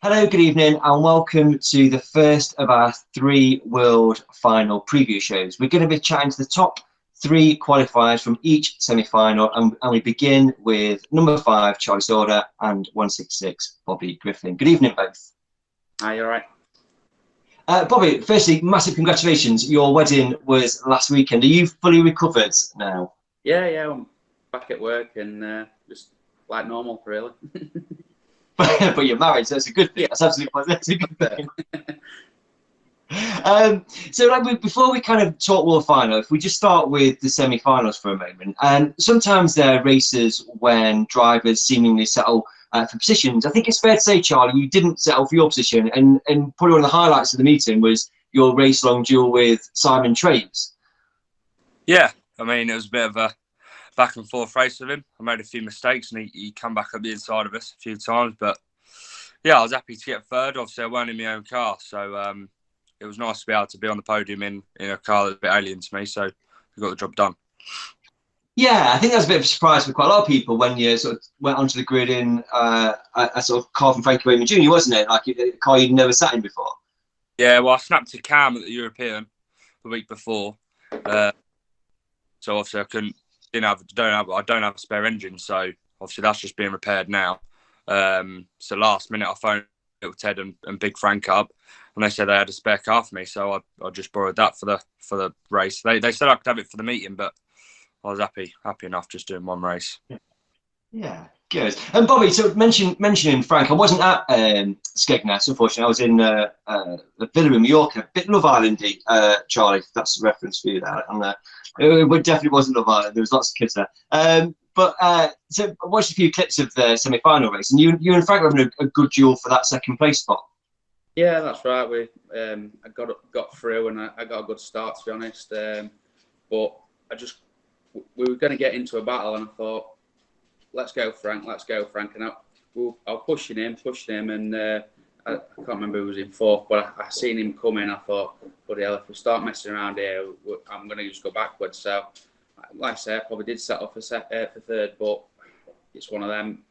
Hello, good evening, and welcome to the first of our 3 World Final preview shows. We're going to be chatting to the top 3 qualifiers from each semi-final, and we begin with number 5, Charlie Sauder, and 166, Bobby Griffin. Good evening, both. Hi, you all right? Bobby, firstly, massive congratulations. Your wedding was last weekend. Are you fully recovered now? Yeah, I'm back at work and just like normal, really. But you're married, so that's a good thing. Yeah. That's absolutely that's a good thing. Before we kind of talk World Final, if we just start with the semi-finals for a moment, and sometimes there are races when drivers seemingly settle for positions. I think it's fair to say, Charlie, you didn't settle for your position, and probably one of the highlights of the meeting was your race-long duel with Simon Traves. Yeah, I mean, it was a bit of a back and forth race with him. I made a few mistakes and he come back up the inside of us a few times. But yeah, I was happy to get third. Obviously, I weren't in my own car. So it was nice to be able to be on the podium in a car that's a bit alien to me. So we got the job done. Yeah, I think that was a bit of a surprise for quite a lot of people when you sort of went onto the grid in a sort of car from Frankie Raymond Jr., wasn't it? Like a car you'd never sat in before. Yeah, well, I snapped a cam at the European the week before. So obviously I don't have a spare engine, so obviously that's just being repaired now. So last minute I phoned little Ted and Big Frank up, and they said they had a spare car for me, so I just borrowed that for the race. They said I could have it for the meeting, but I was happy enough just doing one race. Yeah, good. And Bobby, so mentioning Frank, I wasn't at Skegness, unfortunately. I was in the villa in Mallorca, bit Love Islandy, Charlie. If that's a reference for you there. And it definitely wasn't Love Island. There was lots of kids there. So I watched a few clips of the semi-final race, and you and Frank were having a good duel for that second place spot. Yeah, that's right. I got through and I got a good start, to be honest. But we were going to get into a battle, and I thought, let's go, Frank. And I was pushing him, and I can't remember who was in fourth, but I seen him coming. I thought, bloody hell, if we start messing around here, I'm going to just go backwards. So, like I say, I probably did settle for third, but it's one of them.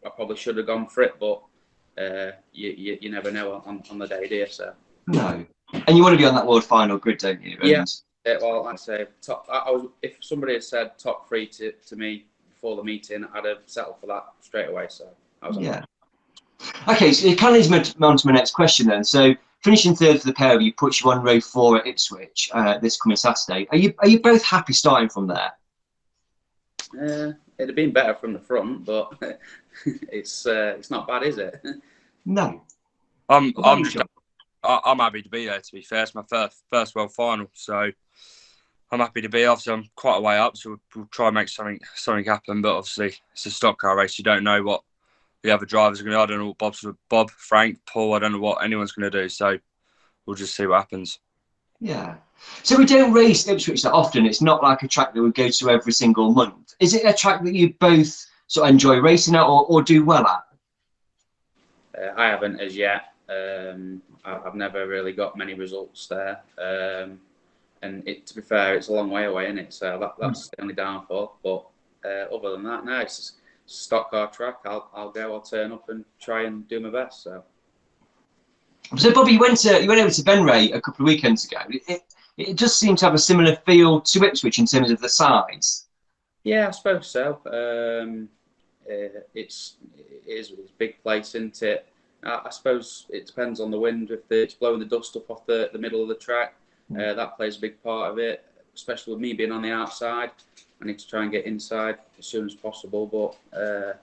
I probably should have gone for it, but you never know on the day, do you? So. No. And you want to be on that World Final grid, don't you? Yeah. Well, like I say, if somebody had said top 3 to me before the meeting, I'd have settled for that straight away. So I was on that. Okay, so it kind of leads me on to my next question then. So finishing third for the pair of you puts you on row 4 at Ipswich this coming Saturday. Are you both happy starting from there? It'd have been better from the front, but it's not bad, is it? No. I'm happy to be there, to be fair. It's my first World Final, so I'm happy to be. Obviously, I'm quite a way up, so we'll try and make something happen. But obviously, it's a stock car race. You don't know what the other drivers are going to do. I don't know what Bob, Frank, Paul, I don't know what anyone's going to do. So we'll just see what happens. Yeah. So we don't race Ipswich that often. It's not like a track that we go to every single month. Is it a track that you both sort of enjoy racing at or do well at? I haven't as yet. I've never really got many results there. And to be fair, it's a long way away, isn't it? So that's the only downfall. But other than that, no, it's a stock car track. I'll turn up and try and do my best. So Bobby, you went over to Benray a couple of weekends ago. It just seems to have a similar feel to Ipswich in terms of the size. Yeah, I suppose so. It's a big place, isn't it? I suppose it depends on the wind. If it's blowing the dust up off the middle of the track, that plays a big part of it. Especially with me being on the outside, I need to try and get inside as soon as possible. But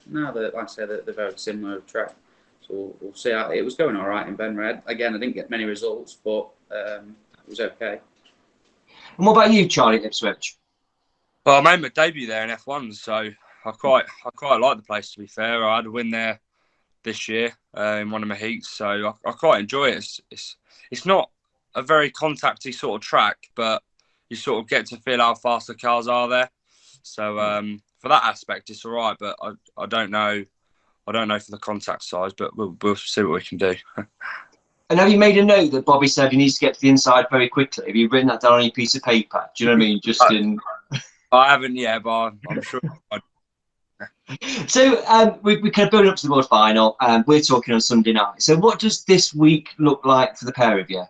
like I said, they're very similar track. So we'll see. It was going all right in Benray. Again, I didn't get many results, but it was okay. And what about you, Charlie, Ipswich? Well, I made my debut there in F1, so I quite like the place, to be fair. I had a win there this year in one of my heats, so I quite enjoy it. It's not a very contacty sort of track, but you sort of get to feel how fast the cars are there. So for that aspect, it's all right, but I don't know for the contact size, but we'll see what we can do. And have you made a note that Bobby said he needs to get to the inside very quickly? Have you written that down on your piece of paper? Do you know what I mean? I haven't yet, but I'm sure. So we kind of building up to the World Final, and we're talking on Sunday night. So what does this week look like for the pair of you?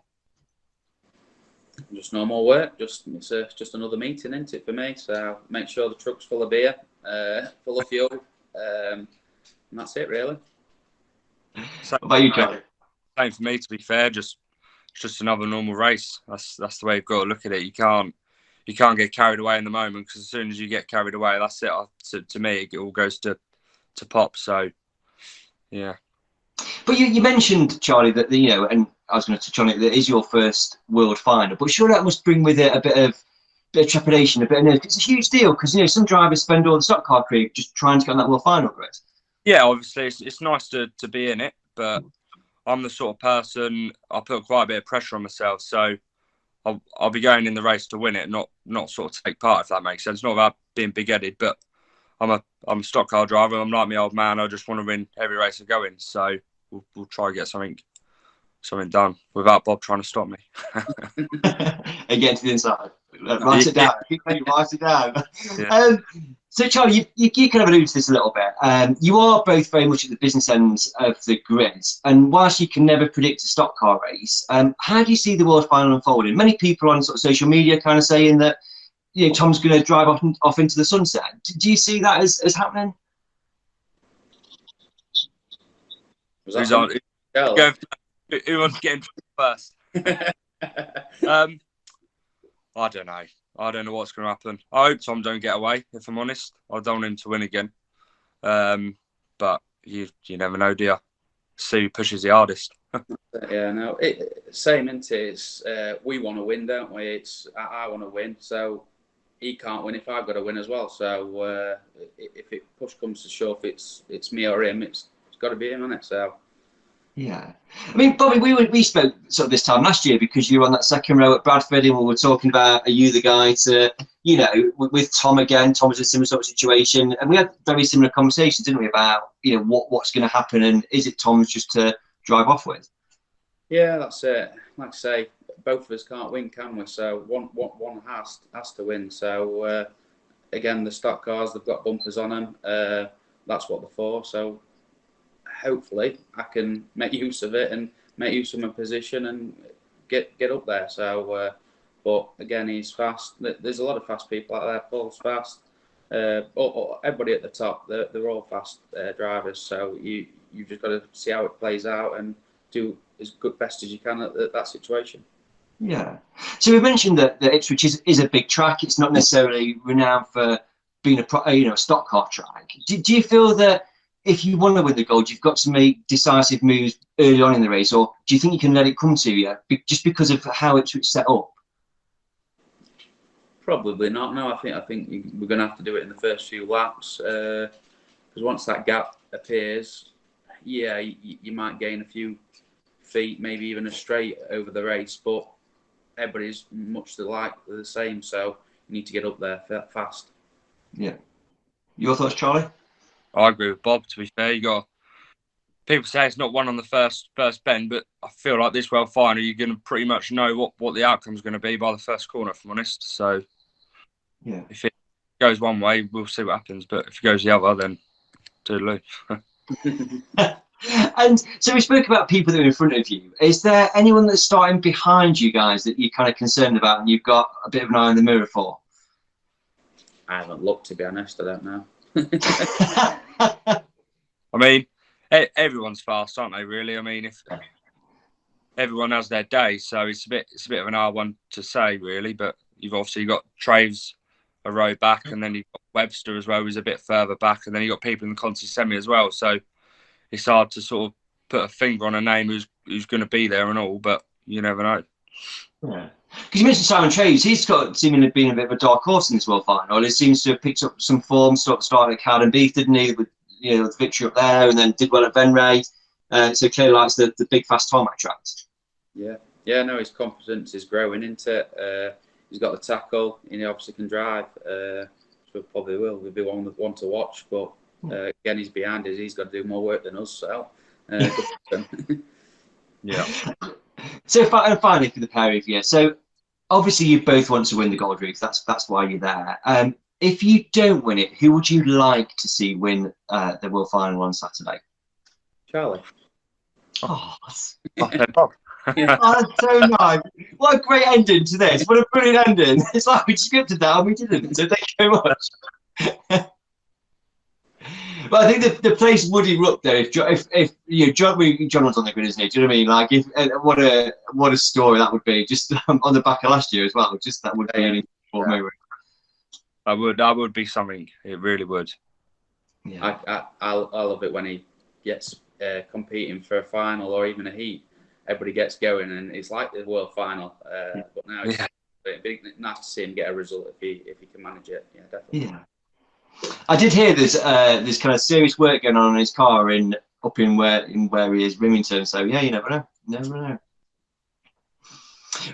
Just normal work. It's just another meeting, isn't it, for me? So make sure the truck's full of beer, full of fuel, and that's it, really. What about you, Charlie? Same for me, to be fair. Just another normal race. That's the way you've got to look at it. You can't get carried away in the moment, because as soon as you get carried away, that's it. To me, it all goes to pop. So, yeah. But you mentioned, Charlie, that and I was going to touch on it, that is your first World Final. But sure, that must bring with it a bit of trepidation, a bit of nerve. It's a huge deal, because some drivers spend all the stock car career just trying to get on that World Final grid. Yeah, obviously it's nice to be in it, but I'm the sort of person, I put quite a bit of pressure on myself, so I'll be going in the race to win it, not sort of take part, if that makes sense. Not about being big-headed, but I'm a stock car driver. I'm like my old man. I just want to win every race I go in. So we'll try and get something done without Bob trying to stop me. And get to the inside. Write it down. Write it down. Yeah. So, Charlie, you kind of alluded to this a little bit. You are both very much at the business end of the grid, and whilst you can never predict a stock car race, how do you see the World Final unfolding? Many people on sort of social media kind of saying that Tom's going to drive off into the sunset. Do you see that as happening? Who wants to get into first? I don't know. I don't know what's going to happen. I hope Tom don't get away, if I'm honest. I don't want him to win again. But you never know, do you? See who pushes the hardest. Yeah, no. Same, isn't it? It's, we want to win, don't we? I want to win, so he can't win if I've got to win as well. So if it push comes to shove, it's me or him. It's got to be him, isn't it? So. Yeah, I mean, Bobby, we spoke sort of this time last year, because you were on that second row at Bradford, and we were talking about, are you the guy to, with Tom again? Tom was in a similar sort of situation, and we had very similar conversations, didn't we, about what's going to happen, and is it Tom's just to drive off with? Yeah, that's it. Like I say, both of us can't win, can we? So one has to win. So again, the stock cars, they've got bumpers on them. That's what they're for. So hopefully I can make use of it and make use of my position and get up there. So, but again, he's fast. There's a lot of fast people out there. Paul's fast. Everybody at the top, they're all fast drivers. So you've just got to see how it plays out and do as good best as you can at that situation. Yeah. So we mentioned that Ipswich is a big track. It's not necessarily renowned for being a stock car track. Do you feel that if you want to win the gold, you've got to make decisive moves early on in the race, or do you think you can let it come to you just because of how it's set up? Probably not. No, I think we're going to have to do it in the first few laps, because once that gap appears, yeah, you might gain a few feet, maybe even a straight over the race, but everybody's much the same, so you need to get up there fast. Yeah. Your thoughts, Charlie? I agree with Bob, to be fair. People say it's not won on the first bend, but I feel like this World Final, you're going to pretty much know what the outcome's going to be by the first corner, if I'm honest. So, yeah, if it goes one way, we'll see what happens. But if it goes the other, then toodaloo. And so we spoke about people that are in front of you. Is there anyone that's starting behind you guys that you're kind of concerned about and you've got a bit of an eye in the mirror for? I haven't looked, to be honest. I don't know. I mean, everyone's fast, aren't they? Really. I mean, if everyone has their day, so it's a bit of an hard one to say, really. But you've obviously got Traves a row back, and then you've got Webster as well, who's a bit further back, and then you've got people in the Conti semi as well. So it's hard to sort of put a finger on a name who's going to be there and all, but you never know. Yeah. Because you mentioned Simon Traves, he's got seemingly been a bit of a dark horse in this World Final. He seems to have picked up some form, sort of started at Carden Beef, didn't he, with the victory up there, and then did well at Venray. So clearly likes the big fast tarmac tracks. Yeah, no, his confidence is growing into it. He's got the tackle, and he obviously can drive. So probably will. We'll be one to watch, but again, he's behind us. He's got to do more work than us. So, yeah. So finally for the pair of you. So obviously you both want to win the Gold Reef. That's why you're there. if you don't win it, who would you like to see win the World Final on Saturday? Charlie. Oh, Bob. Yeah. oh, that's so nice. What a great ending to this. What a brilliant ending. It's like we scripted that and we didn't. So thank you very much. But I think the place would erupt there if you know, John was on the grid, isn't he? Do you know what I mean? Like, if what a story that would be. Just on the back of last year as well. Just that would be an incredible moment. That would be something. It really would. Yeah. I love it when he gets competing for a final or even a heat. Everybody gets going, and it's like the World Final. But now it'd be nice to see him get a result if he can manage it. Yeah, definitely. Yeah. I did hear there's kind of serious work going on his car up in where he is, Remington. So yeah, you never know. Never know.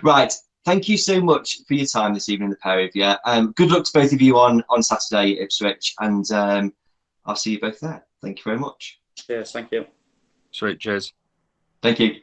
Right. Thank you so much for your time this evening, the pair of you. Good luck to both of you on Saturday at Ipswich, and I'll see you both there. Thank you very much. Cheers. Thank you. Sweet. Cheers. Thank you.